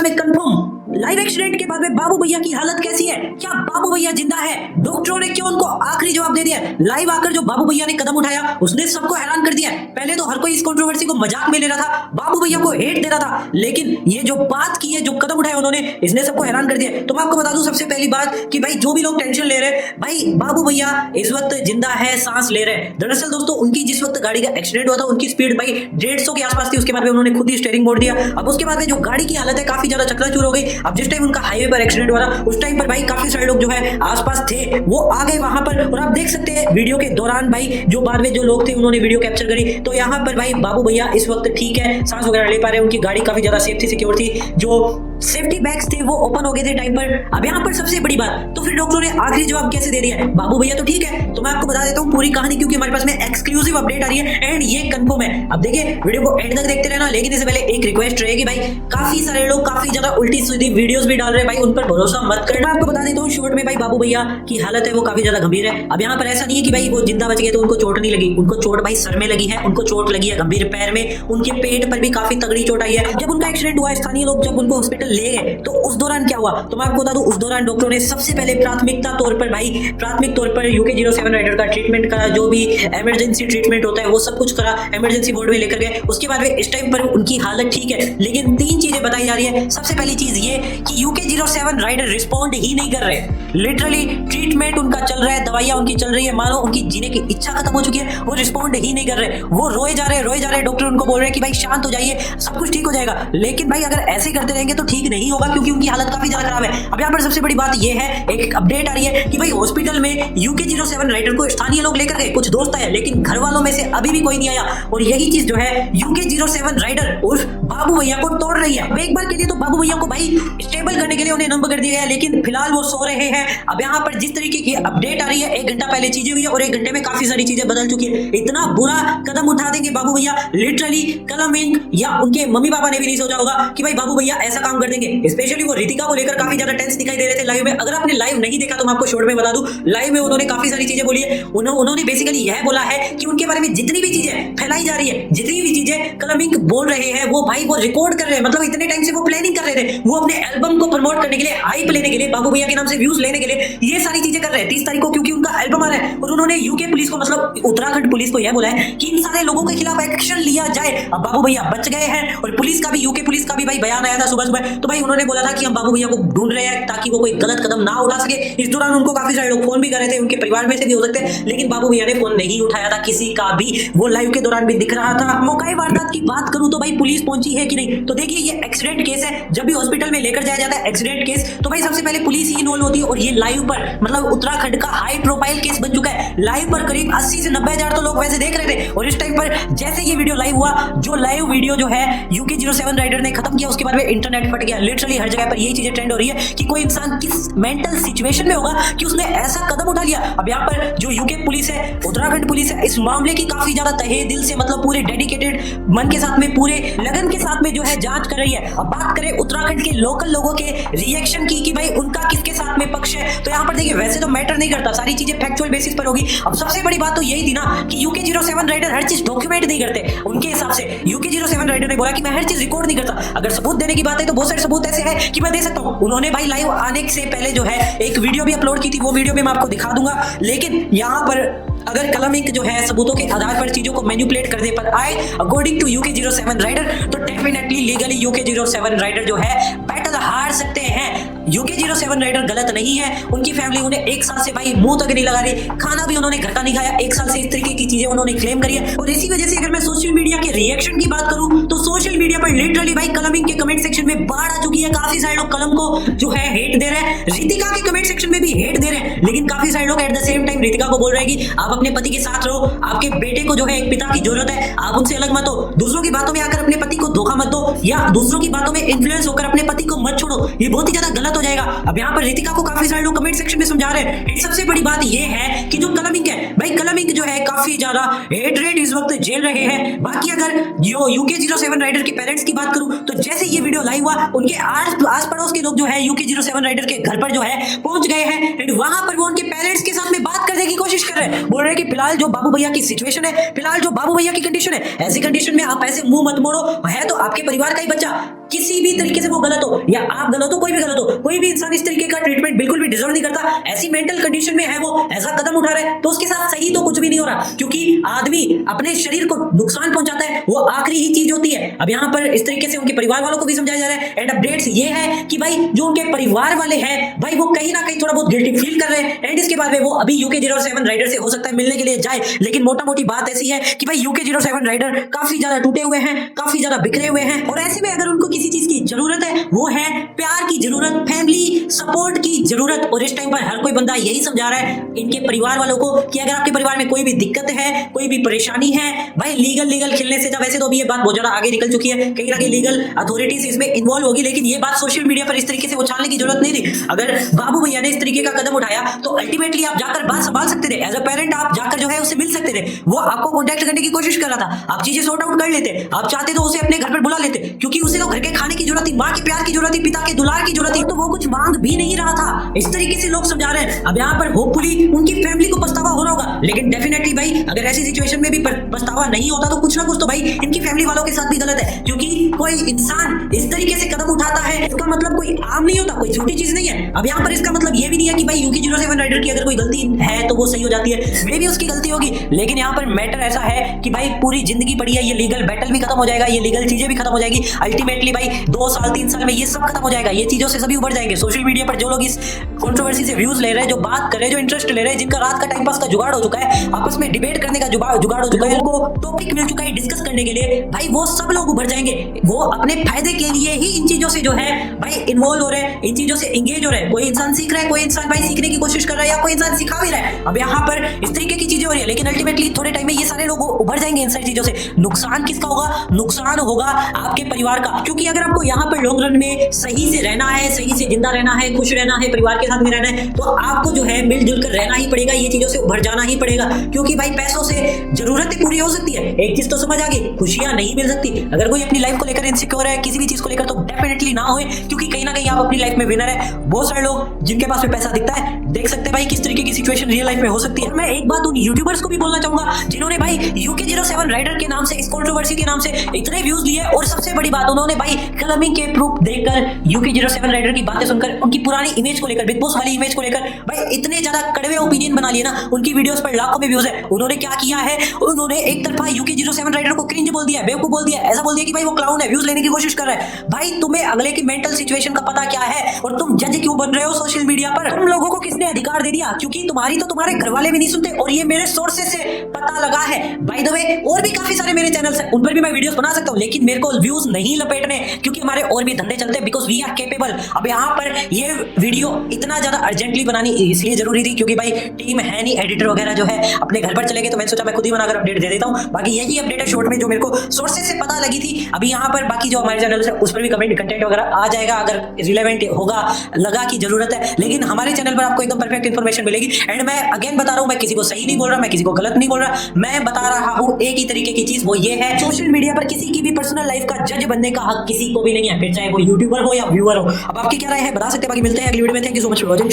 में confirm live accident के बाद में बाबू भैया की हालत कैसी है, क्या बाबू भैया जिंदा है, डॉक्टरों ने क्यों उनको आखिरी जवाब दे दिया। लाइव आकर जो बाबू भैया ने कदम उठाया उसने सबको हैरान कर दिया। पहले तो हर कोई इस कंट्रोवर्सी को मजाक में ले रहा था, बाबू भैया को हेट दे रहा था, लेकिन ये जो बात की है, जो कदम उठाया उन्होंने, इसने सबको हैरान कर दिया। तो मैं आपको बता दूं सबसे पहली बात कि भाई जो भी लोग टेंशन ले रहे हैं, भाई बाबू भैया इस वक्त जिंदा है, सांस ले रहे हैं। दरअसल दोस्तों उनकी जिस वक्त गाड़ी का एक्सीडेंट हुआ था उनकी स्पीड भाई 150 के आसपास थी। उसके बाद में उन्होंने खुद ही स्टीयरिंग मोड़ दिया। अब उसके बाद में जो गाड़ी की हालत है काफी ज्यादा चकनाचूर हो गई। अब जिस टाइम उनका हाईवे पर एक्सीडेंट हुआ था उस टाइम पर भाई काफी सारे लोग जो है आसपास थे, वो आ गए वहां पर। और आप देख सकते हैं वीडियो के दौरान भाई जो बाद में जो लोग थे उन्होंने वीडियो कैप्चर करी, तो यहाँ पर भाई बाबू भैया इस वक्त ठीक है, सांस वगैरह ले पा रहे हैं। उनकी गाड़ी काफी ज्यादा सेफ थी, सिक्योर थी, जो सेफ्टी बैग्स थे वो ओपन हो गए थे टाइम पर। अब यहाँ पर सबसे बड़ी बात, तो फिर डॉक्टरों ने आखिरी जवाब कैसे दे दिया है, बाबू भैया तो ठीक है। तो मैं आपको बता देता हूँ पूरी कहानी, क्योंकि हमारे पास में एक्सक्लूसिव अपडेट आ रही है एंड ये कंफर्म है। अब देखिए वीडियो को एंड तक देखते रहना, लेकिन इससे पहले एक रिक्वेस्ट रहेगी भाई, काफी सारे लोग काफी ज्यादा उल्टी सीधी वीडियोस भी डाल रहे हैं भाई, उन पर भरोसा मत करना। मैं आपको बता देता हूँ शॉर्ट में भाई बाबू भैया की हालत है वो काफी ज्यादा गंभीर है। अब यहाँ पर ऐसा नहीं है कि भाई वो जिंदा बच गए तो उनको चोट नहीं लगी, उनको चोट भाई सर में लगी है, उनको चोट लगी है गंभीर पैर में, उनके पेट पर भी काफी तगड़ी चोट आई है। जब उनका एक्सीडेंट हुआ स्थानीय लोग जब उनको हॉस्पिटल ले गए तो उस दौरान क्या हुआ, तो मैं आपको बता दूं उस दौरान डॉक्टरों ने सबसे पहले प्राथमिक तौर पर UK07 राइडर का ट्रीटमेंट करा, जो भी इमरजेंसी ट्रीटमेंट होता है वो सब कुछ करा, इमरजेंसी वार्ड में लेकर गए। उसके बाद में इस टाइम पर उनकी हालत ठीक है, लेकिन तीन चीजें बताई जा रही है। सबसे पहली चीज ये कि UK07 राइडर रिस्पॉन्ड ही नहीं कर रहे, लिटरली ट्रीटमेंट उनका चल रहा है, दवाइयां उनकी चल रही है, मानो उनकी जीने की इच्छा खत्म हो चुकी है, वो रिस्पॉन्ड ही नहीं कर रहे, वो रोए जा रहे। डॉक्टर उनको बोल रहे हैं कि भाई शांत हो जाइए, सब कुछ ठीक हो जाएगा। लेकिन भाई अगर ऐसे करते रहेंगे तो ठीक नहीं होगा, क्योंकि उनकी हालत काफी ज्यादा खराब है। अब यहाँ पर सबसे बड़ी बात यह है, एक अपडेट आ रही है कि भाई हॉस्पिटल में UK07 राइडर को स्थानीय लोग लेकर गए, कुछ दोस्त आए, लेकिन घर वालों में से अभी भी कोई नहीं आया। और यही चीज जो है UK07 राइडर उर्फ बाबू भैया को तोड़ रही है। एक बार के लिए तो बाबू भैया को भाई स्टेबल करने के लिए उन्हें नंबर कर दिया गया, लेकिन फिलहाल वो सो रहे हैं। अब यहाँ पर जिस तरीके की अपडेट आ रही है, 1 घंटा पहले चीजें हुई है और 1 घंटे में काफी सारी चीजें बदल चुकी है। इतना बुरा कदम उठा देंगे बाबू भैया, लिटरली कलम इंक या उनके मम्मी पापा ने भी नहीं सोचा होगा कि भाई बाबू भैया ऐसा काम कर देंगे। स्पेशली वो रितिका को लेकर काफी ज्यादा टेंस दिखाई दे रहे थे लाइव में। अगर आपने लाइव नहीं देखा तो मैं आपको शॉर्ट में बता दूं, लाइव में उन्होंने काफी सारी चीजें बोली है। उन्होंने बेसिकली यह बोला है कि उनके बारे में जितनी भी चीजें फैलाई जा रही है, जितनी भी चीजें कलम इंक बोल रहे हैं, वो भाई वो रिकॉर्ड कर रहे हैं। मतलब इतने टाइम से वो प्लानिंग कर रहे थे, वो अपने एल्बम को प्रमोट करने के लिए, हाइप लेने के लिए, बाबू भैया के नाम से व्यूज लेने के लिए ये सारी चीजें कर रहे हैं 30 तारीख को, क्योंकि उनका एल्बम आ रहा है। और उन्होंने यूके पुलिस को, मतलब उत्तराखंड पुलिस को यह बोला है कि इन सारे लोगों के खिलाफ एक्शन लिया जाए। अब बाबू भैया बच गए हैं और पुलिस का भी, यूके पुलिस का भी भाई बयान आया था सुबह, तो भाई उन्होंने बोला था कि हम बाबू भैया को ढूंढ रहे हैं ताकि वो कोई गलत कदम ना उठा सके। इस दौरान उनको काफी सारे लोग फोन भी कर रहे थे, उनके परिवार में से भी हो सकते हैं, लेकिन बाबू भैया ने फोन नहीं उठाया था किसी का भी। वो लाइव के दौरान भी दिख रहा था। मौके वारदात की बात करूं तो भाई पुलिस पहुंची है कि नहीं, तो देखिए ये एक्सीडेंट केस है। जब भी हॉस्पिटल में लेकर जाया जाता है एक्सीडेंट केस, तो भाई सबसे पहले पुलिस ही इन्वॉल्व होती है। और ये लाइव पर, मतलब उत्तराखंड का हाई प्रोफाइल केस बन चुका है। लाइव पर करीब 80 से 90 हजार तो लोग वैसे देख रहे थे। और इस टाइम पर जैसे ये वीडियो लाइव हुआ, जो लाइव वीडियो जो है UK07 राइडर ने खत्म किया, उसके बाद में इंटरनेट फट गया। लिटरली हर जगह पर यही चीजें ट्रेंड हो रही है कि कोई इंसान किस मेंटल सिचुएशन में होगा कि उसने ऐसा कदम उठा लिया। अब यहाँ पर जो यूके पुलिस है, उत्तराखंड पुलिस है, इस मामले की काफी ज्यादा तहे दिल से, मतलब पूरे डेडिकेटेड मन के साथ में, पूरे लगन के साथ में जो है जांच कर रही है। अब बात करें उत्तराखंड के लोकल लोगों के रिएक्शन की कि भाई उनका किसके साथ में पक्ष है, तो यहाँ पर देखिए वैसे तो मैटर नहीं करता, सारी चीजें फैक्चुअल बेसिस पर होगी। अब सबसे बड़ी बात तो यही थी ना कि UK07 राइडर हर चीज डॉक्यूमेंट नहीं करते। उनके हिसाब से UK07 राइडर ने बोला कि मैं हर चीज रिकॉर्ड नहीं करता। अगर सबूत देने की बात है तो बहुत सारे सबूत ऐसे हैं कि मैं दे सकता हूं। उन्होंने भाई लाइव आने से पहले जो है एक वीडियो भी अपलोड की थी, वो वीडियो भी मैं आपको दिखा दूंगा। लेकिन यहाँ पर अगर कलम इंक जो है सबूतों के आधार पर चीजों को मैनिपुलेट करने पर आए अकॉर्डिंग टू UK07 राइडर, तो डेफिनेटली लीगली UK07 राइडर जो है बैटल हार सकते हैं। UK07 राइडर गलत नहीं है, उनकी फैमिली उन्हें 1 साल से भाई मुंह तक नहीं लगा रही, खाना भी उन्होंने घर का नहीं खाया, 1 साल से इस तरीके की चीजें उन्होंने क्लेम करी है। और इसी वजह से अगर मैं सोशल मीडिया के रिएक्शन की बात करूं तो सोशल मीडिया पर लिटरली भाई कलम इंक के कमेंट सेक्शन में बाढ़ आ चुकी है। काफी सारे लोग कलम को जो है हेट दे रहे हैं, रितिका के कमेंट सेक्शन में भी हेट दे रहे हैं, लेकिन काफी सारे लोग at the same time Ritika को बोल रहे हैं कि आप अपने पति के साथ रहो, आपके बेटे को जो है एक पिता की जरूरत है, आप उनसे अलग मत हो, दूसरों की बातों में आकर अपने पति को धोखा मत दो, या दूसरों की बातों में इन्फ्लुएंस होकर अपने पति को मत छोड़ो, ये बहुत ही ज्यादा गलत हो जाएगा। अब यहाँ पर रितिका को काफी सारे लोग कमेंट सेक्शन में समझा रहे हैं। सबसे बड़ी बात ये है कि जो कलम इंक है भाई, कलम इंक जो है काफी ज्यादा हेट रेट इस वक्त झेल रहे हैं। बाकी अगर जो UK07 राइडर के पेरेंट्स की बात करूं तो जैसे ये वीडियो लाइव हुआ, उनके आस पड़ोस के लोग जो है UK07 राइडर के घर पर जो है पहुंच गए हैं एंड वहां पर वो उनके पेरेंट्स के साथ में बात करने की कोशिश कर रहे हैं। बोल रहे हैं कि फिलहाल जो बाबू भैया की सिचुएशन है, फिलहाल जो बाबू भैया की कंडीशन है, ऐसी कंडीशन में आप ऐसे मुंह मत मोड़ो, है तो आपके परिवार का ही बच्चा, किसी भी तरीके से वो गलत हो या आप गलत हो, कोई भी गलत हो, कोई भी इंसान इस तरीके का ट्रीटमेंट बिल्कुल भी डिजर्व नहीं करता। ऐसी मेंटल कंडीशन में है वो, ऐसा कदम उठा रहा है तो उसके साथ सही तो कुछ भी नहीं हो रहा, क्योंकि आदमी अपने शरीर को नुकसान पहुंचाता है वो आखिरी ही चीज होती है। अब यहाँ पर इस तरीके से उनके परिवार वालों को भी समझाया जा रहा है। एंड अपडेट्स ये है कि भाई जो उनके परिवार वाले हैं भाई वो कहीं ना कहीं थोड़ा बहुत गिल्टी फील कर रहे हैं। एंड इसके बाद में वो अभी UK07 राइडर से हो सकता है मिलने के लिए जाए, लेकिन मोटा मोटी बात ऐसी है कि भाई UK07 राइडर काफी ज्यादा टूटे हुए हैं, काफी ज्यादा बिखरे हुए हैं। और ऐसे में अगर उनको किसी चीज की जरूरत है वो है प्यार की जरूरत, फैमिली सपोर्ट की जरूरत। और इस टाइम पर हर कोई बंदा यही समझा रहा है इनके परिवार वालों को कि अगर आपके परिवार में कोई भी दिक्कत है, कोई भी परेशानी है, भाई लीगल खेलने से, वैसे तो अभी ये बात बहुत ज्यादा आगे निकल चुकी है, कहीं ना कहीं लीगल अथॉरिटीज इसमें इन्वॉल्व होगी, लेकिन ये बात सोशल मीडिया पर इस तरीके से उछालने की जरूरत नहीं थी। अगर बाबू भैया ने इस तरीके का कदम उठाया तो अल्टीमेटली आप जाकर बात संभाल सकते थे, एज अ पेरेंट आप जाकर जो है उससे मिल सकते थे। वो आपको कॉन्टेक्ट करने की कोशिश कर रहा था, आप चीजें सॉर्ट आउट कर लेते, आप चाहते तो उसे अपने घर पर बुला लेते, क्योंकि उसे तो घर के खाने की जरूरत थी, माँ के प्यार की जरूरत थी, पिता के दुलार की जरूरत थी, तो वो कुछ मांग भी नहीं रहा था। इस तरीके से लोग समझा रहे हैं। अब यहाँ पर होपफुली उनकी फैमिली को पछतावा हो रहा होगा, लेकिन डेफिनेटली भाई अगर ऐसी सिचुएशन में भी पछतावा नहीं होता तो कुछ ना कुछ तो भाई इनकी फैमिली वालों के साथ भी गलत है, क्योंकि कोई इंसान इस तरीके से कदम उठाता है इसका मतलब कोई आम नहीं होता, कोई छोटी चीज नहीं है। अब यहाँ पर इसका मतलब ये भी नहीं है कि भाई UK07 राइडर की अगर कोई गलती है तो वो सही हो जाती है, मे भी उसकी गलती होगी, लेकिन यहाँ पर मैटर ऐसा है कि भाई पूरी जिंदगी पड़ी है, ये लीगल बैटल भी खत्म हो जाएगा, ये लीगल चीजें भी खत्म हो जाएगी, अल्टीमेटली भाई 2 साल 3 साल में ये सब खत्म हो जाएगा, ये चीजों से सभी उभर जाएंगे। सोशल मीडिया पर जो लोग इस कंट्रोवर्सी से व्यूज ले रहे हैं, जो बात कर रहे हैं, जो इंटरेस्ट ले रहे हैं, जिनका रात का टाइम पास का जुगाड़ हो चुका है, आपस में डिबेट करने का जुगाड़ हो चुका है, उनको टॉपिक मिल चुका है डिस्कस करने के लिए, भाई वो सब लोग उभर जाएंगे। वो अपने फायदे के लिए ही इन चीजों से जो है भाई इन्वॉल्व हो रहे हैं, इन चीजों से एंगेज हो रहे हैं। कोई इंसान सीख रहा है, कोई इंसान भाई सीखने की कोशिश कर रहा है, या कोई इंसान सिखा भी रहा है। अब यहाँ पर इस तरीके की चीजें हो रही है, लेकिन अल्टीमेटली थोड़े टाइम में ये सारे लोग उभर जाएंगे इन सारी चीजों से। नुकसान किसका होगा? नुकसान होगा आपके परिवार का, क्योंकि अगर आपको यहाँ पर लॉन्ग रन में सही से रहना है, सही से जिंदा रहना है, खुश रहना है, परिवार के साथ में रहना है, तो आपको जो है मिलजुल कर रहना ही पड़ेगा, ये चीजों से उभर जाना ही पड़ेगा। क्योंकि भाई पैसों से जरूरतें पूरी हो सकती है, एक चीज तो समझ आ गई, खुशियां नहीं मिल सकती। अगर कोई अपनी लाइफ को लेकर इनसिक्योर है, किसी भी चीज को लेकर, तो डेफिनेटली ना होए, क्योंकि कहीं ना कहीं आप अपनी लाइफ में विनर है। बहुत सारे लोग जिनके पास में पैसा दिखता है, देख सकते हैं भाई किस तरीके की सिचुएशन रियल लाइफ में हो सकती है। मैं एक बात उन यूट्यूबर्स को भी बोलना चाहूंगा जिन्होंने भाई UK07 राइडर के नाम से, इस कंट्रोवर्सी के नाम से इतने व्यूज लिए, और सबसे बड़ी बात उन्होंने भाई कलमी के प्रूफ देखकर UK07 राइडर की बातें सुनकर, उनकी पुरानी इमेज को लेकर, बिग बॉस वाली इमेज को लेकर भाई इतने ज्यादा कड़वे ओपिनियन बना लिए ना, उनकी वीडियोस पर लाखों में व्यूज है। उन्होंने क्या किया है, उन्होंने एक तरफा UK07 राइडर को क्रिंज बोल दिया, बेवकूफ बोल दिया, ऐसा बोल दिया कि भाई वो क्लाउन है, व्यूज लेने की कोशिश कर रहा है। भाई तुम्हें अगले की मेंटल सिचुएशन का पता क्या है, और तुम जज क्यों बन रहे हो सोशल मीडिया पर? तुम लोगों को किसने अधिकार दे दिया? क्योंकि तुम्हारी तो तुम्हारे घर वाले भी नहीं सुनते, और ये मेरे सोर्सेस से पता लगा है। बाय द वे और भी काफी सारे मेरे चैनल्स हैं, उन पर भी मैं वीडियोस बना सकता हूं, लेकिन मेरे को व्यूज नहीं लपेटने, क्योंकि हमारे और भी धंधे चलते हैं, बिकॉज वी आर केपेबल। अब यहाँ पर ये वीडियो इतना ज्यादा अर्जेंटली बनानी इसलिए जरूरी थी क्योंकि भाई टीम है नहीं, एडिटर वगैरह जो है अपने घर पर चले गए, तो मैंने सोचा मैं खुद ही बनाकर अपडेट दे देता हूँ। बाकी यही अपडेट है शॉर्ट में जो मेरे को सोर्सेस से पता लगी थी। अभी यहाँ पर बाकी जो हमारे चैनल है उस पर भी कमेंट कंटेंट वगैरह आ जाएगा अगर रिलेवेंट होगा, लगा की जरूरत है, लेकिन हमारे चैनल पर आपको एकदम परफेक्ट इन्फॉर्मेशन मिलेगी। एंड मैं अगेन बता रहा हूँ, मैं किसी को सही नहीं बोल रहा, मैं किसी को गलत नहीं बोल रहा, मैं बता रहा हूँ एक ही तरीके की चीज, वो ये है सोशल मीडिया पर किसी की भी पर्सनल लाइफ का जज बनने का हक किसी को भी नहीं है, फिर चाहे वो यूट्यूबर हो या व्यूअर हो। अब आपकी क्या राय है बता सकते हैं, बाकी मिलते हैं अगली वीडियो में। Thank you so much for watching.